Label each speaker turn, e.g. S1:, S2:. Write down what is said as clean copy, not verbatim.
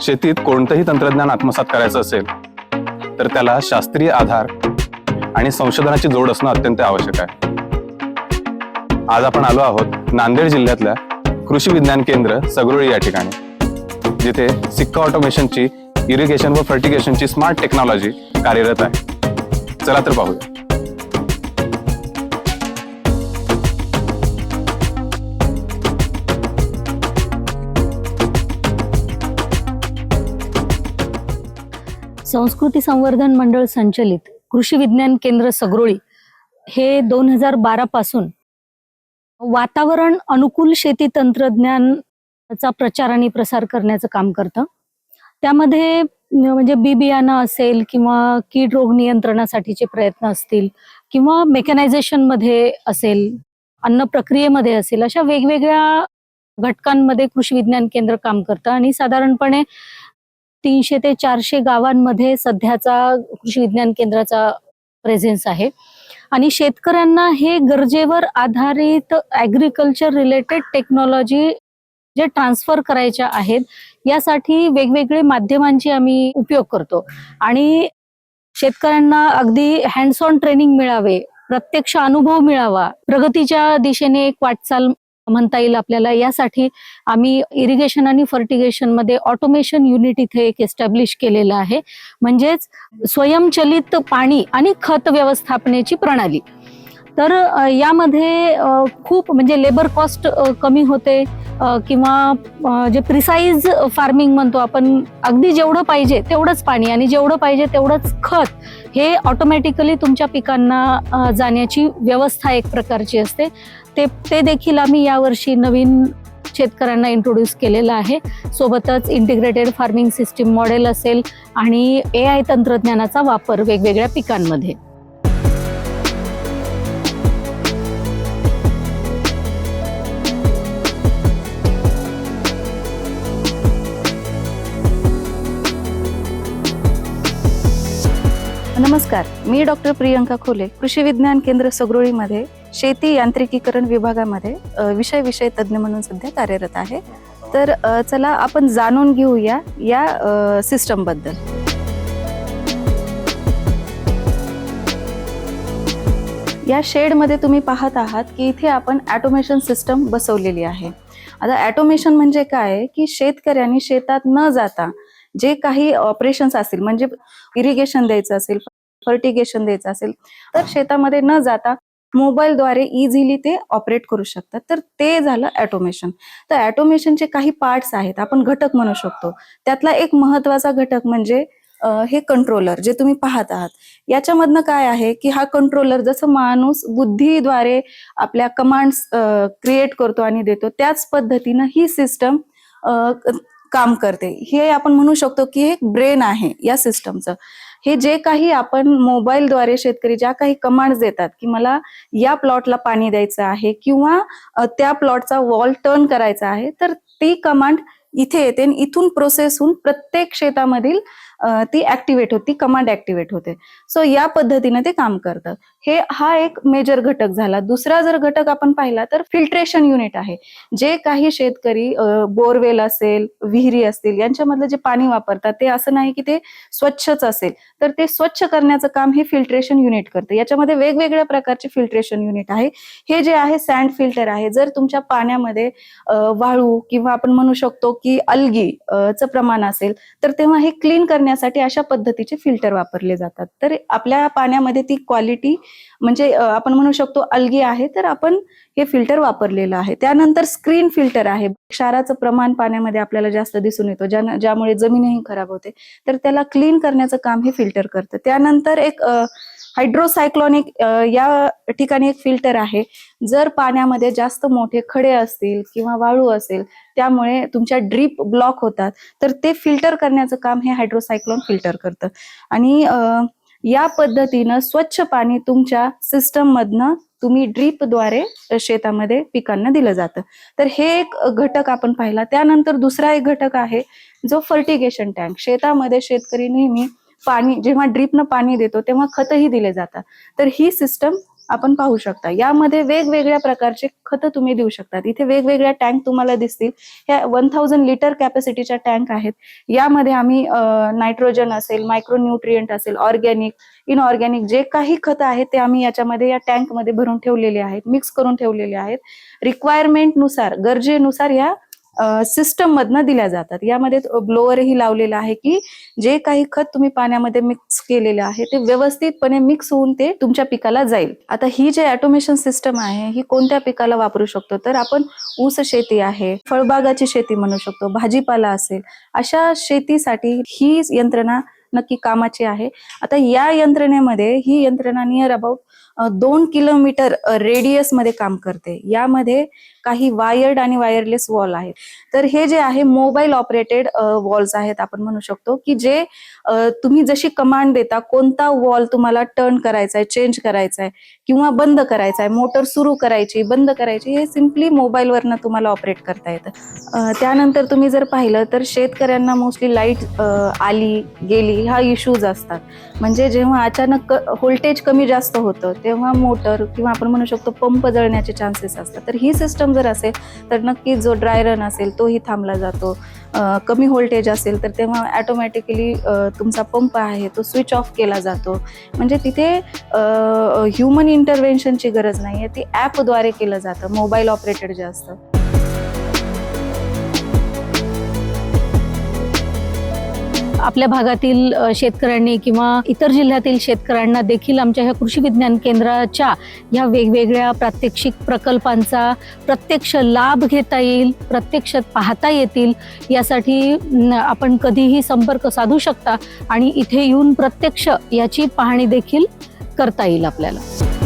S1: शेतीत कोणतंही तंत्रज्ञान आत्मसात करायचं असेल तर त्याला शास्त्रीय आधार आणि संशोधनाची जोड असणं अत्यंत आवश्यक आहे. आज आपण आलो आहोत नांदेड जिल्ह्यातल्या कृषी विज्ञान केंद्र सगरोळी या ठिकाणी, जिथे सिक्का ऑटोमेशनची इरिगेशन व फर्टिगेशनची स्मार्ट टेक्नॉलॉजी कार्यरत आहे. चला तर पाहूया.
S2: संस्कृती संवर्धन मंडळ संचलित कृषी विज्ञान केंद्र सगरोळी हे 2012 पासून वातावरण अनुकूल शेती तंत्रज्ञानाचा प्रचार आणि प्रसार करण्याचं काम करतं. त्यामध्ये म्हणजे बी बियाणं असेल किंवा कीड रोग नियंत्रणासाठीचे प्रयत्न असतील किंवा मेकॅनायझेशन मध्ये असेल, अन्न प्रक्रियेमध्ये असेल, अशा वेगवेगळ्या घटकांमध्ये कृषी विज्ञान केंद्र काम करतं. आणि साधारणपणे 300 ते 400 गावांमध्ये सध्याचा कृषी विज्ञान केंद्राचा प्रेझेन्स आहे. आणि शेतकऱ्यांना हे गरजेवर आधारित ॲग्रिकल्चर रिलेटेड टेक्नॉलॉजी जे ट्रान्सफर करायच्या आहेत यासाठी वेगवेगळे माध्यमांची आम्ही उपयोग करतो. आणि शेतकऱ्यांना अगदी हँड्स ऑन ट्रेनिंग मिळावे, प्रत्यक्ष अनुभव मिळावा, प्रगतीच्या दिशेने एक वाटचाल म्हणता येईल आपल्याला, यासाठी आम्ही इरिगेशन आणि फर्टिगेशन मध्ये ऑटोमेशन युनिट इथे एक एस्टॅब्लिश केलेलं आहे. म्हणजेच स्वयंचलित पाणी आणि खत व्यवस्थापनेची प्रणाली. तर यामध्ये खूप म्हणजे लेबर कॉस्ट कमी होते किंवा जे प्रिसाइज फार्मिंग म्हणतो आपण, अगदी जेवढं पाहिजे तेवढंच पाणी आणि जेवढं पाहिजे तेवढंच खत हे ऑटोमॅटिकली तुमच्या पिकांना जाण्याची व्यवस्था एक प्रकारची असते. ते देखील आम्ही यावर्षी नवीन शेतकऱ्यांना इंट्रोड्यूस केलेलं आहे. सोबतच इंटिग्रेटेड फार्मिंग सिस्टीम मॉडेल असेल आणि AI तंत्रज्ञानाचा वापर वेगवेगळ्या पिकांमध्ये.
S3: नमस्कार, मी डॉक्टर प्रियंका खोले, कृषी विज्ञान केंद्र सगरोळीमध्ये शेती यांत्रिकीकरण विभागामध्ये विषय तज्ज्ञ म्हणून सध्या कार्यरत आहे. तर चला आपण जाणून घेऊया या सिस्टम बद्दल. या शेडमध्ये तुम्ही पाहत आहात की इथे आपण ऑटोमेशन सिस्टम बसवलेली आहे. आता ऑटोमेशन म्हणजे काय की शेतकऱ्यांनी शेतात न जाता जे काही ऑपरेशन्स असतील, म्हणजे इरिगेशन द्यायचं असेल, फर्टिगेशन द्यायचं असेल, तर शेतामध्ये न जाता मोबाईलद्वारे इझिली ते ऑपरेट करू शकतात. तर ते झालं ऑटोमेशन. तर ऑटोमेशनचे काही पार्ट्स आहेत, आपण घटक म्हणू शकतो. त्यातला एक महत्वाचा घटक म्हणजे हे कंट्रोलर जे तुम्ही पाहत आहात. याच्यामधनं काय आहे की हा कंट्रोलर जसं माणूस बुद्धीद्वारे आपल्या कमांड्स क्रिएट करतो आणि देतो, त्याच पद्धतीनं ही सिस्टम काम करते. हे आपण म्हणू शकतो की एक ब्रेन आहे या सिस्टमचं. हे जे काही आपण मोबाईलद्वारे शेतकरी ज्या काही कमांड्स देतात की मला या प्लॉटला पाणी द्यायचं आहे किंवा त्या प्लॉटचा वॉल टर्न करायचा आहे, तर ती कमांड इथे येते आणि इथून प्रोसेस होऊन प्रत्येक शेतामधील ती ऍक्टिव्हेट होते, ती कमांड ऍक्टिव्हेट होते. सो या पद्धतीने ते काम करतं. हा एक मेजर घटक झाला. दुसरा जर घटक आपण पाहिला तर फिल्ट्रेशन युनिट आहे. जे काही शेतकरी बोरवेल असेल, विहिरी असतील, यांच्यामधलं जे पाणी वापरतात ते असं नाही की ते स्वच्छच असेल, तर ते स्वच्छ करण्याचं काम हे फिल्ट्रेशन युनिट करते. याच्यामध्ये वेगवेगळ्या प्रकारचे फिल्ट्रेशन युनिट आहे. हे जे आहे सँड फिल्टर आहे. जर तुमच्या पाण्यामध्ये वाळू किंवा आपण म्हणू शकतो की अल्गी चं प्रमाण असेल, तर तेव्हा हे क्लीन करण्यासाठी अशा पद्धतीचे फिल्टर वापरले जातात. तर आपल्या पाण्यामध्ये ती क्वालिटी म्हणजे आपण म्हणू शकतो अल्गी आहे, तर आपण हे फिल्टर वापरलेलं आहे. त्यानंतर स्क्रीन फिल्टर आहे. क्षाराचं प्रमाण पाण्यामध्ये आपल्याला जास्त दिसून येतो, ज्यामुळे जमीनही खराब होते, तर त्याला क्लीन करण्याचं काम हे फिल्टर करतं. त्यानंतर एक हायड्रोसायक्लॉनिक या ठिकाणी एक फिल्टर आहे. जर पाण्यामध्ये जास्त मोठे खडे असतील किंवा वाळू असेल, त्यामुळे तुमच्या ड्रीप ब्लॉक होतात, तर ते फिल्टर करण्याचं काम हे हायड्रोसायक्लॉन फिल्टर करतं. आणि या पद्धतीनं स्वच्छ पाणी तुमच्या सिस्टम मधनं तुम्ही ड्रीपद्वारे शेतामध्ये पिकांना दिलं जातं. तर हे एक घटक आपण पाहिला. त्यानंतर दुसरा एक घटक आहे जो फर्टिगेशन टँक. शेतामध्ये शेतकरी नेहमी पाणी जेव्हा ड्रीपनं पाणी देतो तेव्हा खतही दिले जातात. तर ही सिस्टम आपण पाहू शकता. यामध्ये वेगवेगळ्या प्रकारचे खतं तुम्ही देऊ शकतात. इथे वेगवेगळ्या टँक तुम्हाला दिसतील. ह्या 1000 लिटर कॅपॅसिटीच्या टँक आहेत. यामध्ये आम्ही नायट्रोजन असेल, मायक्रोन्यूट्रिएंट असेल, ऑर्गॅनिक, इनऑर्गॅनिक जे काही खतं आहेत ते आम्ही याच्यामध्ये या टँकमध्ये भरून ठेवलेले आहेत, मिक्स करून ठेवलेले आहेत. रिक्वायरमेंट नुसार, गरजेनुसार या सिस्टम मधनं दिल्या जातात. यामध्ये ब्लोअरही लावलेला आहे की जे काही खत तुम्ही पाण्यामध्ये मिक्स केलेलं आहे ते व्यवस्थितपणे मिक्स होऊन ते तुमच्या पिकाला जाईल. आता ही जे ऑटोमेशन सिस्टम आहे ही कोणत्या पिकाला वापरू शकतो, तर आपण ऊस शेती आहे, फळबागाची शेती म्हणू शकतो, भाजीपाला असेल, अशा शेतीसाठी ही यंत्रणा नक्की कामाची आहे. आता या यंत्रणेमध्ये ही यंत्रणा नियर अबाउट 2 किलोमीटर रेडियस मध्ये काम करते. यामध्ये काही वायर्ड आणि वायरलेस वॉल आहेत. तर हे जे आहे मोबाईल ऑपरेटेड वॉल्स आहेत आपण म्हणू शकतो की जे तुम्ही जशी कमांड देता कोणता वॉल तुम्हाला टर्न करायचा आहे, चेंज करायचा आहे किंवा बंद करायचा आहे, मोटर सुरू करायची, बंद करायची, हे सिम्पली मोबाईलवरनं तुम्हाला ऑपरेट करता येतं. त्यानंतर तुम्ही जर पाहिलं तर शेतकऱ्यांना मोस्टली लाईट आली गेली हा इश्यूज असतात. म्हणजे जेव्हा अचानक व्होल्टेज कमी जास्त होतं तेव्हा मोटर किंवा आपण म्हणू शकतो पंप जळण्याचे चान्सेस असतात. तर ही सिस्टम जर असेल तर नक्कीच जो ड्राय रन असेल तोही थांबला जातो. कमी व्होल्टेज असेल तर तेव्हा ऑटोमॅटिकली तुमचा पंप आहे तो स्विच ऑफ केला जातो. म्हणजे तिथे ह्युमन इंटरव्हेन्शनची गरज नाहीये, ती ॲपद्वारे केलं जातं, मोबाईल ऑपरेटेड जे असतं.
S2: आपल्या भागातील शेतकऱ्यांनी किंवा इतर जिल्ह्यातील शेतकऱ्यांना देखील आमच्या ह्या कृषी विज्ञान केंद्राच्या ह्या वेगवेगळ्या प्रात्यक्षिक प्रकल्पांचा प्रत्यक्ष लाभ घेता येईल, प्रत्यक्षात पाहता येतील, यासाठी आपण कधीही संपर्क साधू शकता आणि इथे येऊन प्रत्यक्ष याची पाहणी देखील करता येईल आपल्याला.